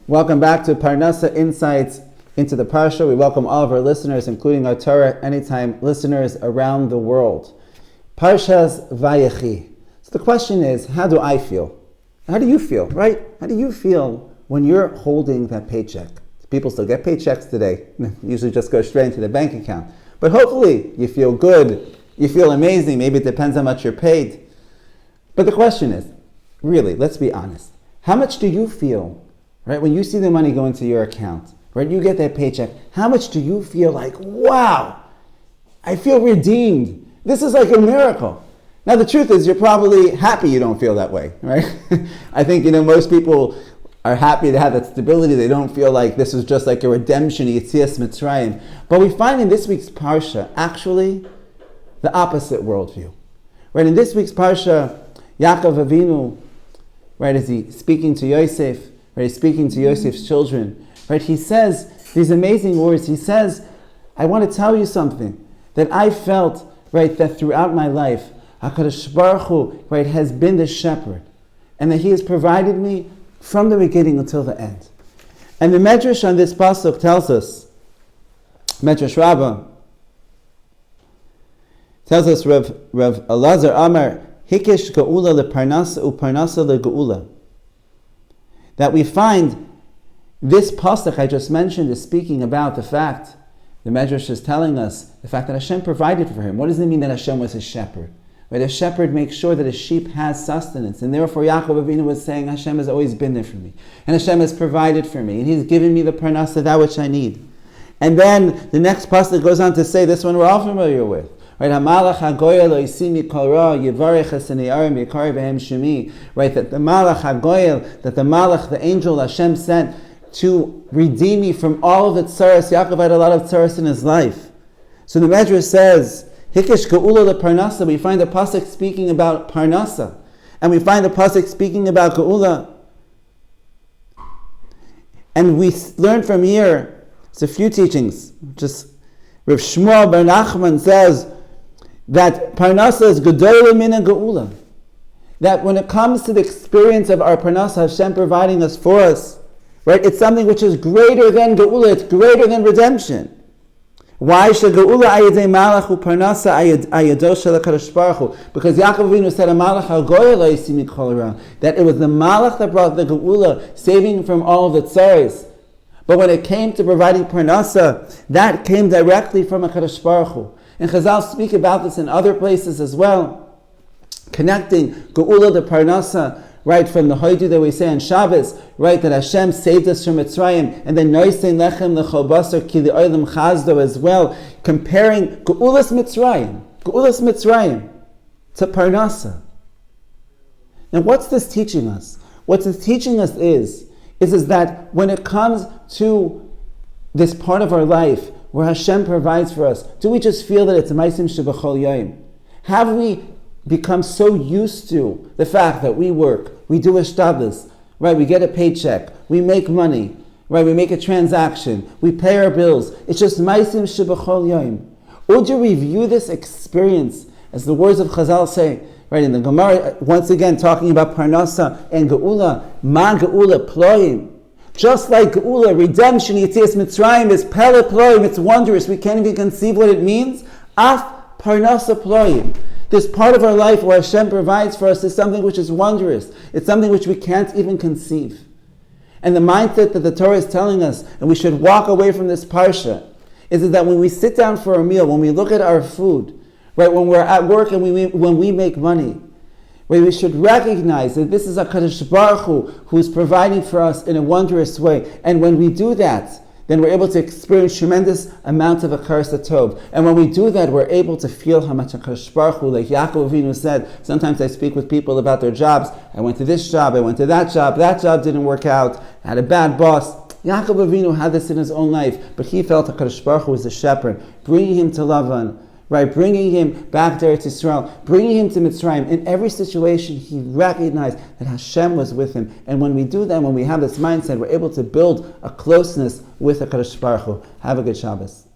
Welcome back to Parnassa Insights into the Parsha. We welcome all of our listeners, including our Torah Anytime listeners around the world. Parshat Vayechi. So the question is, how do I feel? How do you feel, right? How do you feel when you're holding that paycheck? People still get paychecks today. Usually just go straight into the bank account. But hopefully you feel good. You feel amazing. Maybe it depends how much you're paid. But the question is, really, let's be honest. How much do you feel, right, when you see the money go into your account, right, you get that paycheck, how much do you feel like, wow, I feel redeemed. This is like a miracle. Now the truth is, you're probably happy you don't feel that way, right? I think, most people are happy to have that stability. They don't feel like this is just like a redemption, 𝗧𝗛𝗧𝗦. But we find in this week's Parsha, actually, the opposite worldview. Right, in this week's Parsha, Yaakov Avinu, right, as he's speaking to Yosef, right, he's speaking to Yosef's children, right, he says these amazing words. He says, I want to tell you something, that I felt, right, that throughout my life, HaKadosh Baruch Hu, right, has been the shepherd, and that he has provided me from the beginning until the end. And the Medrash on this pasuk tells us, Medrash Rabba, tells us Rav Elazar Amar, Hikish Geula le Parnassa uParnassa le Geula. That we find this pasuk I just mentioned is speaking about the fact, the Medrash is telling us, the fact that Hashem provided for him. What does it mean that Hashem was his shepherd? Right, a shepherd makes sure that a sheep has sustenance, and therefore Yaakov Avinu was saying, Hashem has always been there for me, and Hashem has provided for me, and he's given me the Parnassa, that which I need. And then the next pasuk goes on to say, this one we're all familiar with, right? Hamalach hagoyel oisimi 𝗟𝗧𝗦 yivarech 𝗧𝗛𝗧 mikar behem shemi. Right, that the malach hagoyel, that the malach, the angel Hashem sent to redeem me from all of the tzarus. Yaakov had a lot of tzarus in his life. So the Medrash says, Hikish Geula le Parnassa. We find the pasuk speaking about Parnassa, and we find the pasuk speaking about Geula. And we learn from here, it's a few teachings. Just Rav Shmuel bar Nachman says that Parnassa is Gedolah mina Geula. That when it comes to the experience of our Parnassa, Hashem providing us for us, right? It's something which is greater than Geula. It's greater than redemption. Why should Geula ayidei malach uParnassa ayado shel HaKadosh Baruch Hu? Because Yaakov Avinu said, "Malach hagoyel oisimi 𝗟𝗧𝗦," that it was the malach that brought the Geula, saving from all of the tzaros. But when it came to providing Parnassa, that came directly from HaKadosh Baruch Hu. And Chazal speak about this in other places as well, connecting Geula to Parnassa, right, from the Hoidu that we say on Shabbos, right, that Hashem saved us from Mitzrayim, and then 𝗧𝗛𝗓 lechem basar ki 𝗟𝗚𝗓𝗧 as well, comparing Ge'ulas Mitzrayim to Parnassa. Now what's this teaching us? What this teaching us is that when it comes to this part of our life where Hashem provides for us, do we just feel that it's ma'asim shebachol yom? Have we become so used to the fact that we work, we do 𝗪𝗪𝗧, right? We get a paycheck, we make money, right? We make a transaction, we pay our bills. It's just ma'asim shebachol yom. Or do we view this experience, as the words of Chazal say, right, in the Gemara, once again talking about Parnassa and Geula, ma Geula ployim. Just like Geula, redemption, Yetzias Mitzrayim is pele ployim, it's wondrous, we can't even conceive what it means. Af Parnassa ployim. This part of our life where Hashem provides for us is something which is wondrous. It's something which we can't even conceive. And the mindset that the Torah is telling us, and we should walk away from this parsha, is that when we sit down for a meal, when we look at our food, right, when we're at work and when we make money, right, we should recognize that this is HaKadosh Baruch Hu who's providing for us in a wondrous way. And when we do that, then we're able to experience tremendous amounts of 𝗟𝗧𝗦 tov. And when we do that, we're able to feel how much HaKadosh Baruch Hu, like Yaakov Avinu said, sometimes I speak with people about their jobs. I went to this job, I went to that job didn't work out, I had a bad boss. Yaakov Avinu had this in his own life, but he felt HaKadosh Baruch Hu was the shepherd, bringing him to Lavan, right, bringing him back to Eretz Yisrael, bringing him to Mitzrayim. In every situation, he recognized that Hashem was with him. And when we do that, when we have this mindset, we're able to build a closeness with HaKadosh Baruch Hu. Have a good Shabbos.